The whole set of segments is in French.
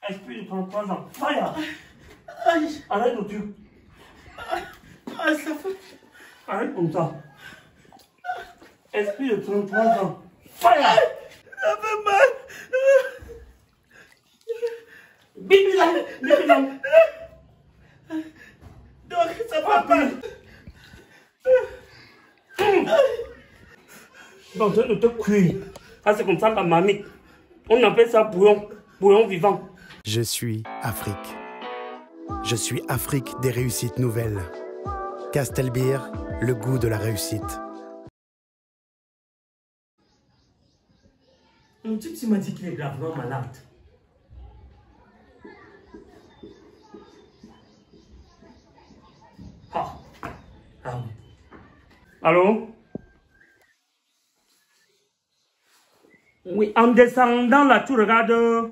Esprit de 33 ans. Fire. Aïe. Arrête le truc. Aïe, ça fait. Arrête comme ça. Esprit de 33 ans. Fire. Ça fait mal. Bibilan. Donc, ça fait mal. Donc, je te cuire. Ça, c'est comme ça la marmite. On appelle ça bouillon vivant. Je suis Afrique. Je suis Afrique des réussites nouvelles. Castelbeer, le goût de la réussite. Un type m'a dit qu'il est gravement malade. Ah oui. Allô? Oui, en descendant là, tu regardes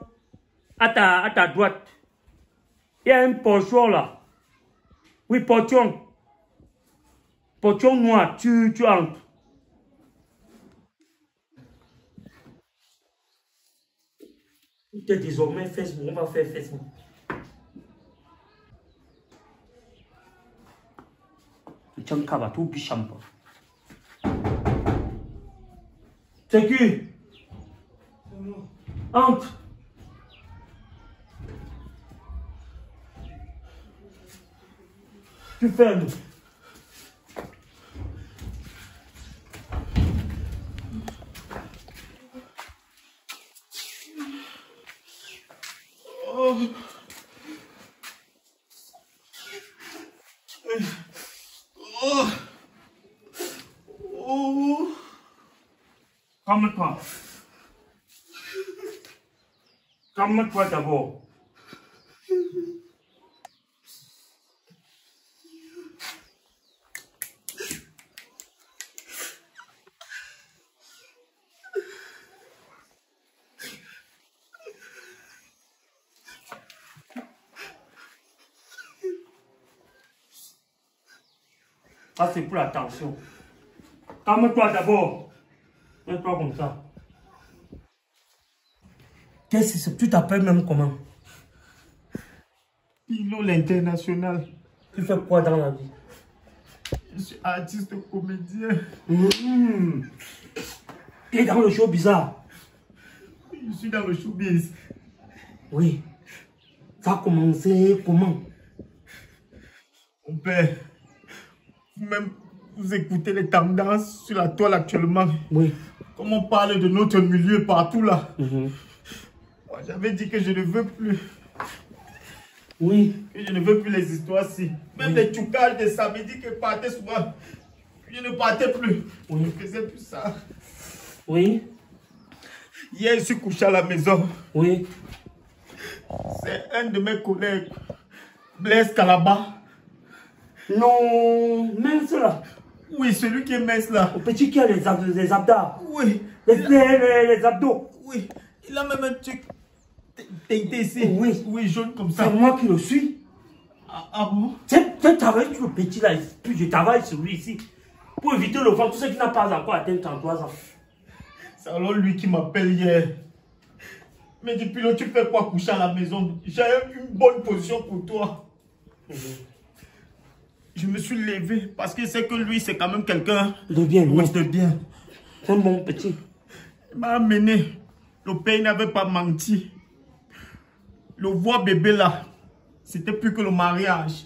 à ta droite. Il y a un portion là. Oui, portion. Portion noir, tu entres. Désormais, Facebook, on va faire Facebook. Tiens, kaba, tout bichampa. C'est qui? Entre. Tu fermes. Oh. Oh. Oh. Calme-toi. Calme-toi d'abord. Ça, c'est pour la tension. Calme-toi d'abord. Mets-toi comme ça. Qu'est-ce que c'est? Tu t'appelles même comment? Pino l'international. Tu fais quoi dans la vie? Je suis artiste comédien. Tu es dans le show bizarre. Je suis dans le showbiz. Oui. Ça a commencé comment? Mon père, vous-même, vous écoutez les tendances sur la toile actuellement. Oui. Comme on parle de notre milieu partout là. Moi, j'avais dit que je ne veux plus. Oui. Que je ne veux plus les histoires-ci. Même les tchoukages de samedi que partaient souvent. Je ne partais plus. Oui. Je ne faisais plus ça. Oui. Hier, je suis couché à la maison. Oui. C'est un de mes collègues, Blaise Calaba. Non, mince là. Oui, celui qui est mince là. Le petit qui a les abdos. Oui. Les abdos. Oui. Il a même un truc teinté ici. Oui. Oui, jaune comme ça. C'est moi qui le suis. Ah bon? Tu travailles sur le petit là, puis je travaille sur lui ici. Pour éviter le vent, tout ce qui n'a pas encore atteint 33 ans. C'est alors lui qui m'appelle hier. Mais depuis là, tu fais quoi coucher à la maison? J'ai une bonne position pour toi. Je me suis levé parce que c'est que lui, c'est quand même quelqu'un de bien. Oui, de bien. C'est un bon petit. Il m'a amené. Le père n'avait pas menti. Le voix bébé là, c'était plus que le mariage.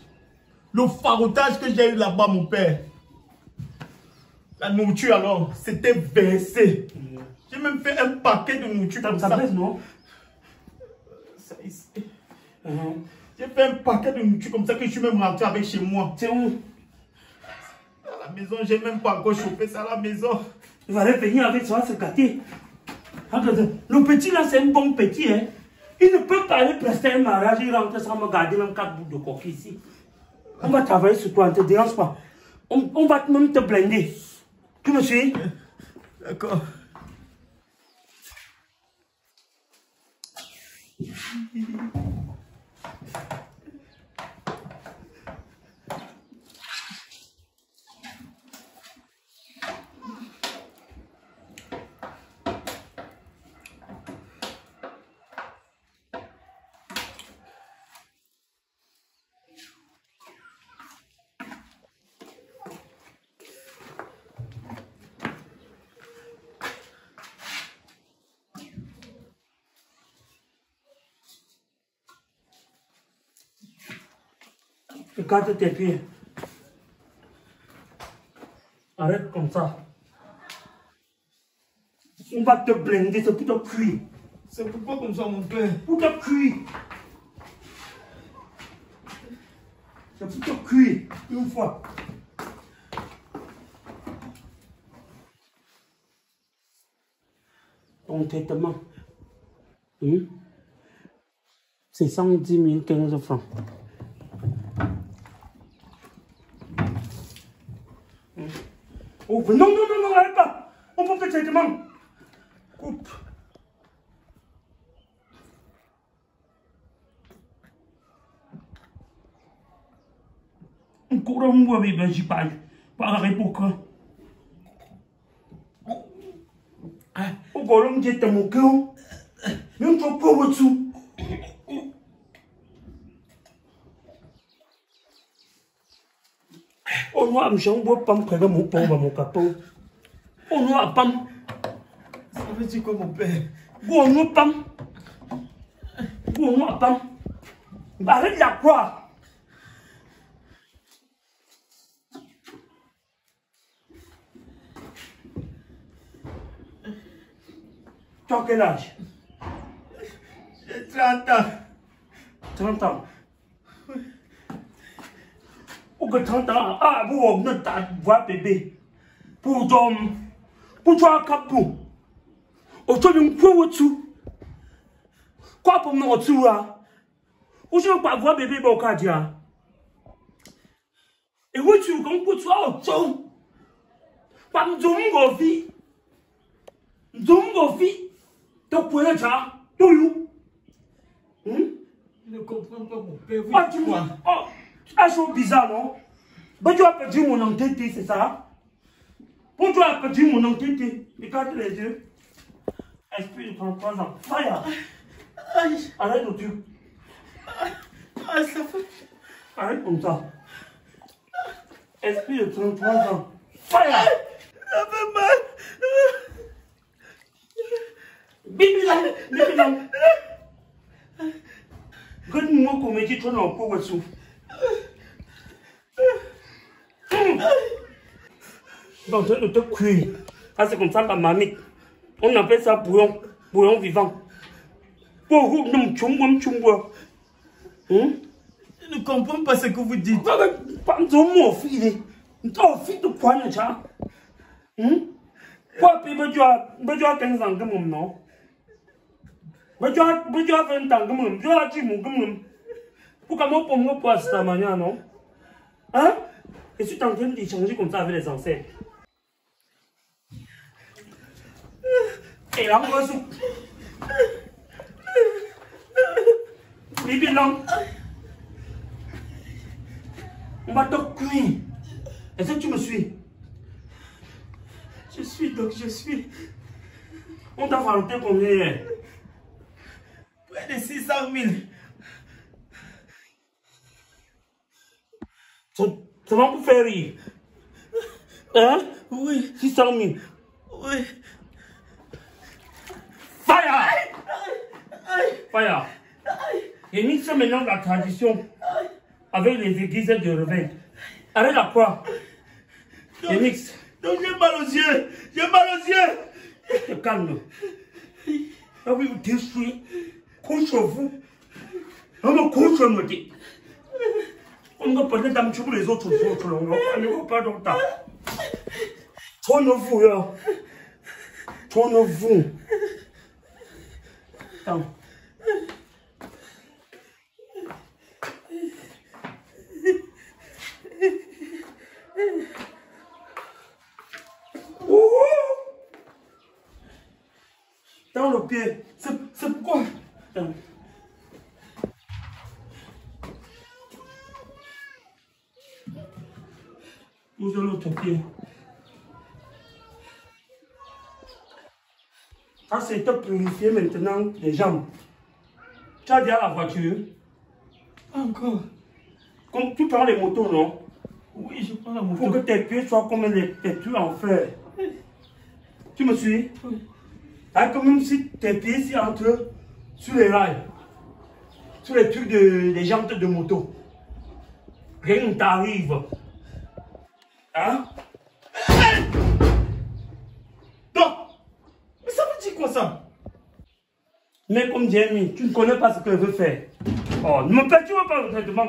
Le farotage que j'ai eu là-bas, mon père. La nourriture alors, c'était versé. J'ai même fait un paquet de nourriture comme ça. Ça pèse, non? Ça ici. J'ai fait un paquet de nourriture comme ça que je suis même rentré avec chez moi. C'est où? À la maison, j'ai même pas encore chauffé ça à la maison. Il allait venir avec ça, se gâter. Le petit là, c'est un bon petit, hein. Il ne peut pas aller prester un mariage, il rentre sans me garder même 4 bouts de coquille ici. On va travailler sur toi, ne te dérange pas. On va même te blinder. Tu me suis? D'accord. Écarte tes pieds. Arrête comme ça. On va te blinder, c'est pour te cuire. C'est pourquoi comme ça, mon père? Pour te cuire. C'est pour te cuire une fois. Ton traitement, c'est 110 000 15 francs. Oh, non, arrête pas. On peut faire traitement. Coupe. On court un peu avec j'y parle. Pas arrêter pour quand. On court un peu avec mon cœur. Même pas pour au-dessous. On voit un champ bois pas me prendre mon pauvre mon capot. On voit pas. Ça veut dire quoi, mon père? On voit pas. On voit pas. Arrête la croix. Tu as quel âge? J'ai 30 ans. 30 ans. Ou que 30 ans, ah, vous venez de voir bébé. Pour toi, capot. Autour d'un point au-dessous. Quoi pour moi au-dessous là? Ou je ne veux pas voir bébé au cadia. Et où tu comme pour toi au-dessous? Pas me donner une vie. Donner une vie. Tu peux ça? Tu Je ne comprends pas, mon père. Vous ah, dites quoi? Oh, c'est chose bizarre, non? Mais tu as perdu mon entité, c'est ça? Pour tu as perdu mon entité. Écarte les yeux. Esprit de 33 ans. Fire! Arrête le truc. Ah, ça fait. Arrête comme ça. Esprit de 33 ans. Fire! Ça fait mal. Bibilang. Regarde-moi comme tu es dans le pot au-dessous. Donc, je te cuire. Ah, c'est comme ça la mamie. On appelle ça bouillon vivant. Pour vous, nous, tchumbo. Je ne comprends pas ce que vous dites. Pas de mon fils. Ton fils de quoi, ça? Quoi, puis, tu as 15 ans, comme non? Tu as 20 ans, comme tu as 10 mois, comme pourquoi moi, pour moi, pas cette manière, non? Hein? Et tu es en train d'échanger comme ça avec les ancêtres. Et là, on va se... Bibi, non. On va te cuire. Est-ce que tu me suis? Je suis, donc je suis. On t'a vanté combien? Près de 600 000. Ça va vous faire rire. Hein? Oui. 600 000. Oui. Fire! Fire! Il mixe maintenant la tradition avec les églises de réveil. Arrête la croix. Il mixe. Donc j'ai mal aux yeux. J'ai mal aux yeux. Te calme. Ah oui, vous détruisez. Couchez-vous. On me couche, on me dit. On va parler d'un petit peu les autres jours. On ne va pas dans le temps. Tournez-vous, là. Tournez-vous. Attends. Dans le pied. C'est pourquoi? Attends. Vous avez l'autre pied. Ça, c'est te purifier maintenant les jambes. Tu as déjà la voiture? Encore. Comme tu prends les motos, non? Oui, je prends la moto. Pour que tes pieds soient comme tes pieds en fer. Tu me suis? Oui. Ah, comme si tes pieds s'y entrent sur les rails. Sur les trucs des jantes de moto. Rien ne t'arrive. Hein? Hey! Donc, mais ça veut dire quoi ça? Mais comme Jamie, tu ne connais pas ce qu'elle veut faire. Oh, ne me perturbe pas le traitement.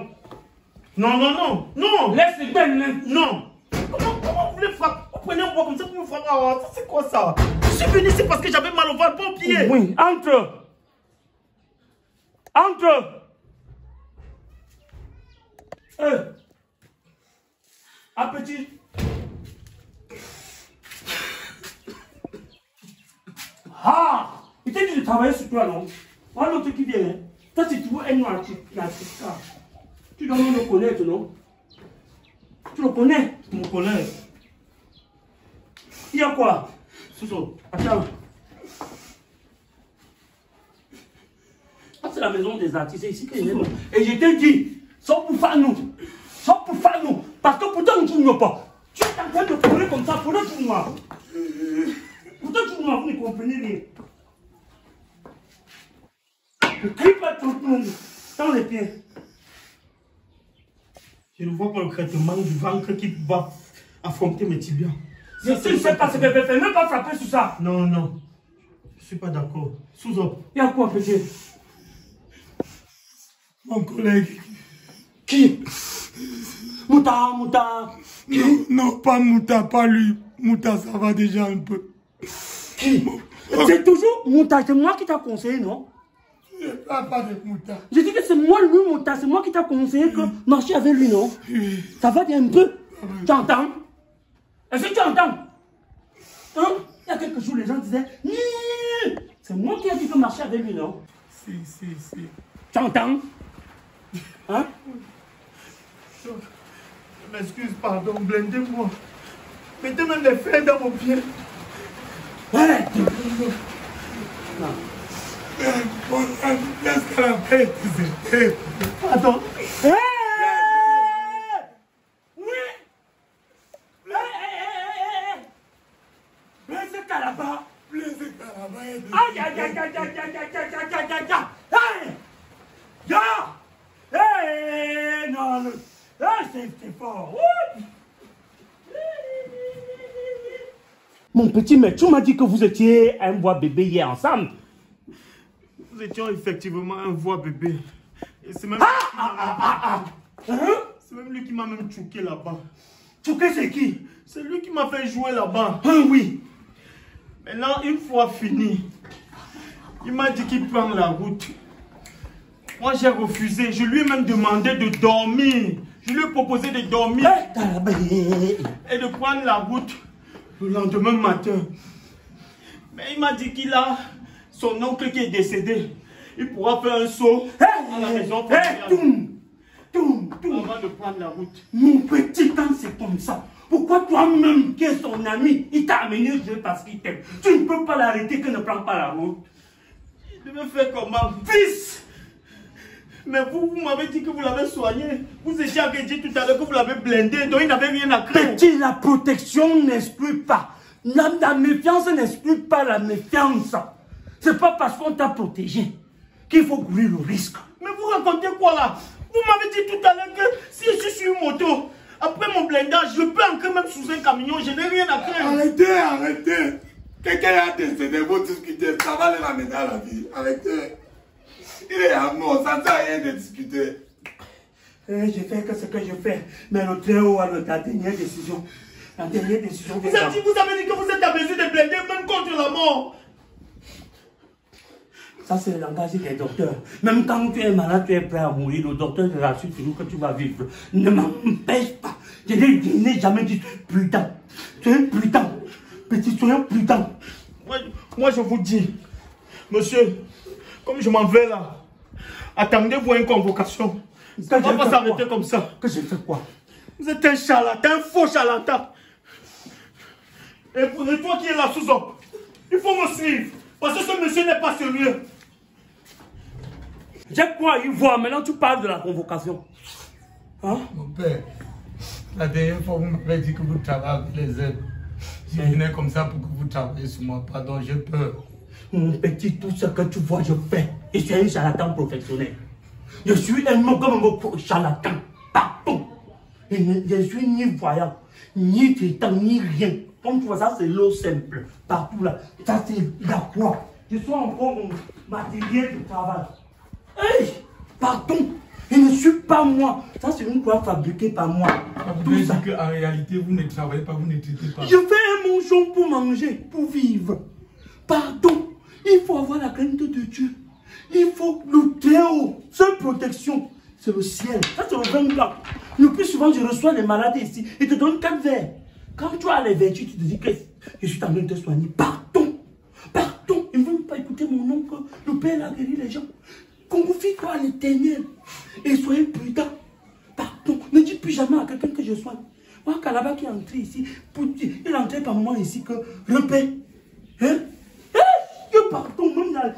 Non, non, non, non! Laisse les peines. Non! Comment vous voulez frapper? Vous prenez un bois comme ça pour me frapper? Oh, ça c'est quoi ça? Je suis venu ici parce que j'avais mal au ventre, pas au pied! Oui, entre! Entre! Appétit! Ah! Il t'a dit de travailler sur toi, non? Voilà l'autre qui vient. Toi, si tu veux un noir, tu dois me le connaître, non? Tu le connais? Tu me connais? Il y a quoi? Souso. Attends. Ah, c'est la maison des artistes, c'est ici que je. Et je t'ai dit, sans pour faire nous. Sans pour faire nous. Parce que pourtant, nous ne pas. Tu es en train de pleurer comme ça pour le tournoi. Pourtant, tu ne comprenez rien. Ne crie pas tout le monde dans les pieds. Je ne vois pas le traitement du ventre qui va affronter mes tibias. Je ne sais pas ce que je vais faire, même pas frapper sur ça. Non, non. Je ne suis pas d'accord. Souzo. Il y a quoi, petit? Mon collègue. Qui? Mouta, Mouta. Non, non, pas Mouta, pas lui. Mouta, ça va déjà un peu. Qui? C'est toujours Mouta, c'est moi qui t'a conseillé, non? Je ne parle pas de Mouta. Je dis que c'est moi, lui, Mouta, c'est moi qui t'a conseillé que marcher avec lui, non? Ça va bien un peu. Tu entends? Est-ce que tu entends? Hein? Il y a quelques jours, les gens disaient, c'est moi qui ai dit que marcher avec lui, non? Si. Tu entends? Hein? Je m'excuse, pardon, blindez-moi. Mettez même des fers dans mon pied. Ouais. Non. Laisse qu'elle a fait. Pardon. Oui. Blaise Calaba. Aïe, aïe, aïe, aïe, aïe, aïe, aïe, aïe, aïe, aïe. Ya. Hey, non, c'est fort. Mon petit, mais tu m'as dit que vous étiez un voix bébé hier ensemble. Nous étions effectivement un voix bébé. Et c'est même, c'est même lui qui m'a même choqué là-bas. Choqué, c'est qui? C'est lui qui m'a fait jouer là-bas. Oui. Maintenant, une fois fini, il m'a dit qu'il prend la route. Moi, j'ai refusé. Je lui ai même demandé de dormir. Je lui ai proposé de dormir et de prendre la route le lendemain matin. Mais il m'a dit qu'il a son oncle qui est décédé. Il pourra faire un saut à la maison avant de prendre la route. Mon petit, quand c'est comme ça, pourquoi toi-même, qui es son ami, il t'a amené jouer parce qu'il t'aime? Tu ne peux pas l'arrêter que ne prend pas la route. Il devait faire comment? Fils! Mais vous m'avez dit que vous l'avez soigné. Vous étiez dit tout à l'heure que vous l'avez blindé, donc il n'avait rien à craindre. Petit, la protection n'exclut pas. La méfiance n'exclut pas la méfiance. C'est pas parce qu'on t'a protégé qu'il faut courir le risque. Mais vous racontez quoi là? Vous m'avez dit tout à l'heure que si je suis sur une moto, après mon blindage, je peux entrer même sous un camion, je n'ai rien à craindre. Arrêtez. Quelqu'un a décédé, vous discutez, ça va les ramener à la vie. Arrêtez. Il est à mort, ça ne sert à rien de discuter. Je fais que ce que je fais, mais le très haut a la dernière décision. La dernière décision. Vous avez dit que vous êtes à mesure de blinder même contre la mort. Ça, c'est le langage des docteurs. Même quand tu es malade, tu es prêt à mourir, le docteur te rassure toujours que tu vas vivre. Ne m'empêche pas. Je n'ai jamais dit putain. Tu es putain. Petit, tu es putain. Moi, je vous dis, monsieur, comme je m'en vais là, attendez-vous à une convocation. Ça ne va pas s'arrêter comme ça. Que j'ai fait quoi? Vous êtes un charlatan, un faux charlatan. Et toi qui es là sous homme, il faut me suivre. Parce que ce monsieur n'est pas sérieux. J'ai quoi y voir? Maintenant tu parles de la convocation. Hein? Mon père, la dernière fois vous m'avez dit que vous travaillez avec les aides. Je venais comme ça pour que vous travailliez sur moi. Pardon, j'ai peur. Mon petit, tout ce que tu vois, je fais. Je suis un charlatan professionnel. Je suis un charlatan. Pardon. Je suis ni voyant, ni traitant, ni rien. Comme tu vois, ça c'est l'eau simple. Partout là. Ça c'est la croix. Je suis encore mon matériel de travail. Hey! Pardon! Je ne suis pas moi. Ça c'est une croix fabriquée par moi. Vous voulez dire qu'en réalité, vous ne travaillez pas, vous ne traitez pas. Je fais un manchon pour manger, pour vivre. Pardon, il faut avoir la crainte de Dieu. Il faut le Théo. Seule protection, c'est le ciel. Ça, c'est le vin blanc. Le plus souvent, je reçois les malades ici. Ils te donnent 4 verres. Quand tu as les vertus, tu te dis que je suis en train de te soigner. Pardon. Pardon. Ils ne veulent pas écouter mon nom que le Père a guéri les gens. Confie-toi à l'Éternel. Et soyez prudents. Pardon. Ne dis plus jamais à quelqu'un que je soigne. Moi, Kalaba qui est entré ici, il est entré par moi ici que repère. Hein? Pardon, même dans...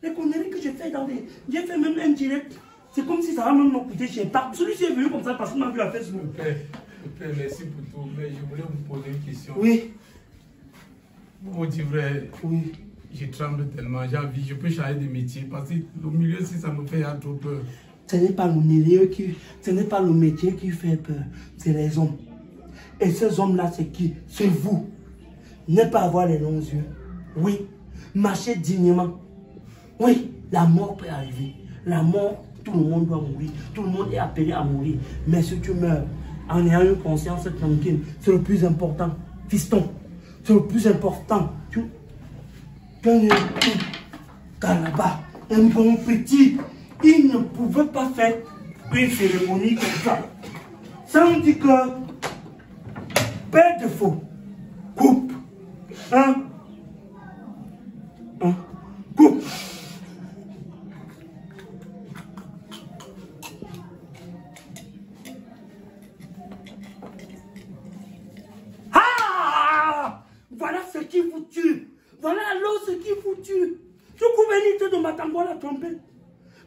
les conneries que j'ai fait dans les... J'ai fait même un direct. C'est comme si ça va même me coûter cher. Celui-ci est venu comme ça parce qu'il m'a vu à Facebook. Le père, merci pour tout. Mais je voulais vous poser une question. Oui. Vous dites vrai, oui. Je tremble tellement. J'ai envie, je peux changer de métier parce que le milieu, si ça me fait trop peur. Ce n'est pas le milieu ce n'est pas le métier qui fait peur. C'est les hommes. Et ces hommes-là, c'est qui? C'est vous. Ne pas avoir les longs yeux. Oui. Marcher dignement. Oui. La mort peut arriver. La mort, tout le monde doit mourir. Tout le monde est appelé à mourir. Mais si tu meurs en ayant une conscience tranquille, c'est le plus important. Fiston, c'est le plus important. Kalaba, un bon petit, il ne pouvait pas faire une cérémonie comme ça. Ça on dit que père de faux, coupe. Coupe. Ah! Voilà ce qui vous tue. Voilà alors ce qui vous tue. Tu couvres de Matango la trompé.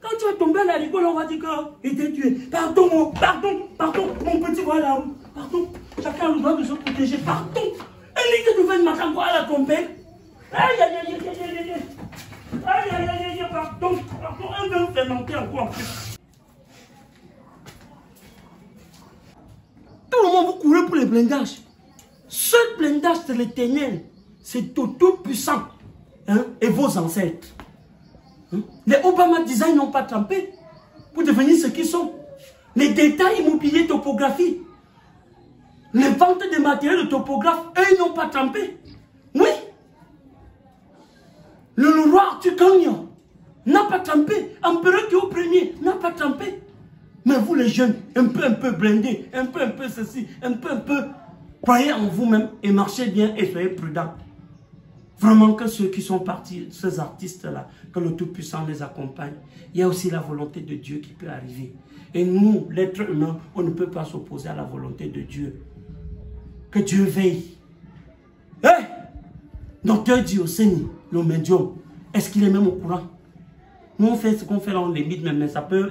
Quand tu es tombé à la rigole, on va dire qu'il était tué. Pardon, mon petit voilà. Pardon, chacun a le droit de se protéger. Pardon. Elle était de Matango à la trompé. Aïe, pardon, un vin fermenté encore. Tout le monde vous courez pour les blindages. Ce blindage de l'Éternel, c'est tout puissant. Hein? Et vos ancêtres. Hein? Les Obama Design n'ont pas trempé pour devenir ce qu'ils sont. Les détails immobiliers, topographie. Les ventes de matériel de topographe, eux, ils n'ont pas trempé. Oui. Le roi Arthur Gagnon n'a pas trempé. Empereur Théo Ier n'a pas trempé. Mais vous les jeunes, un peu blindés, un peu ceci, un peu, croyez en vous-même et marchez bien et soyez prudents. Vraiment que ceux qui sont partis, ces artistes-là, que le Tout-Puissant les accompagne, il y a aussi la volonté de Dieu qui peut arriver. Et nous, l'être humain, on ne peut pas s'opposer à la volonté de Dieu. Que Dieu veille. Hey! Docteur Diocénie, le médium, est-ce qu'il est même au courant? Nous, on fait ce qu'on fait là, on limite même, mais ça peut...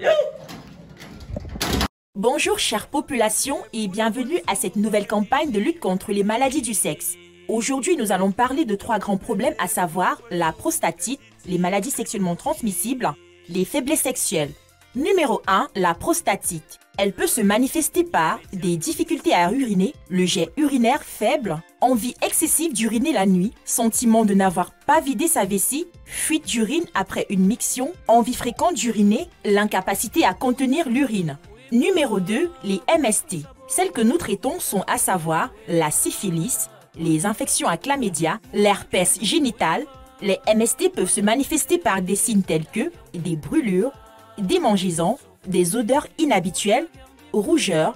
Bonjour chère population et bienvenue à cette nouvelle campagne de lutte contre les maladies du sexe. Aujourd'hui, nous allons parler de 3 grands problèmes, à savoir la prostatite, les maladies sexuellement transmissibles, les faiblesses sexuelles. Numéro 1, la prostatite. Elle peut se manifester par des difficultés à uriner, le jet urinaire faible, envie excessive d'uriner la nuit, sentiment de n'avoir pas vidé sa vessie, fuite d'urine après une miction, envie fréquente d'uriner, l'incapacité à contenir l'urine. Numéro 2, les MST. Celles que nous traitons sont à savoir la syphilis, les infections à chlamydia, l'herpès génital. Les MST peuvent se manifester par des signes tels que des brûlures, des mangisons, des odeurs inhabituelles, rougeurs,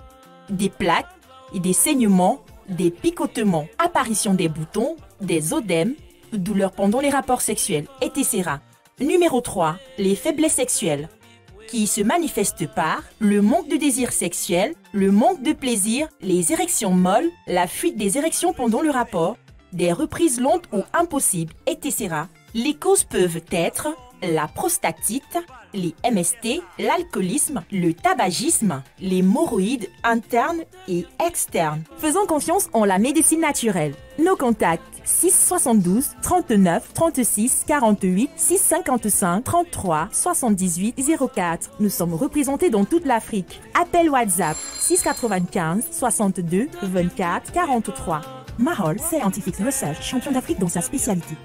des plaques, des saignements, des picotements, apparition des boutons, des œdèmes, douleurs pendant les rapports sexuels, etc. Numéro 3, les faiblesses sexuelles, qui se manifestent par le manque de désir sexuel, le manque de plaisir, les érections molles, la fuite des érections pendant le rapport, des reprises lentes ou impossibles, etc. Les causes peuvent être la prostatite, les MST, l'alcoolisme, le tabagisme, les hémorroïdes internes et externes. Faisons confiance en la médecine naturelle. Nos contacts 6 72 39 36 48 6 55 33 78 04. Nous sommes représentés dans toute l'Afrique. Appel WhatsApp 6 95 62 24 43. Mahol Scientific Research, champion d'Afrique dans sa spécialité.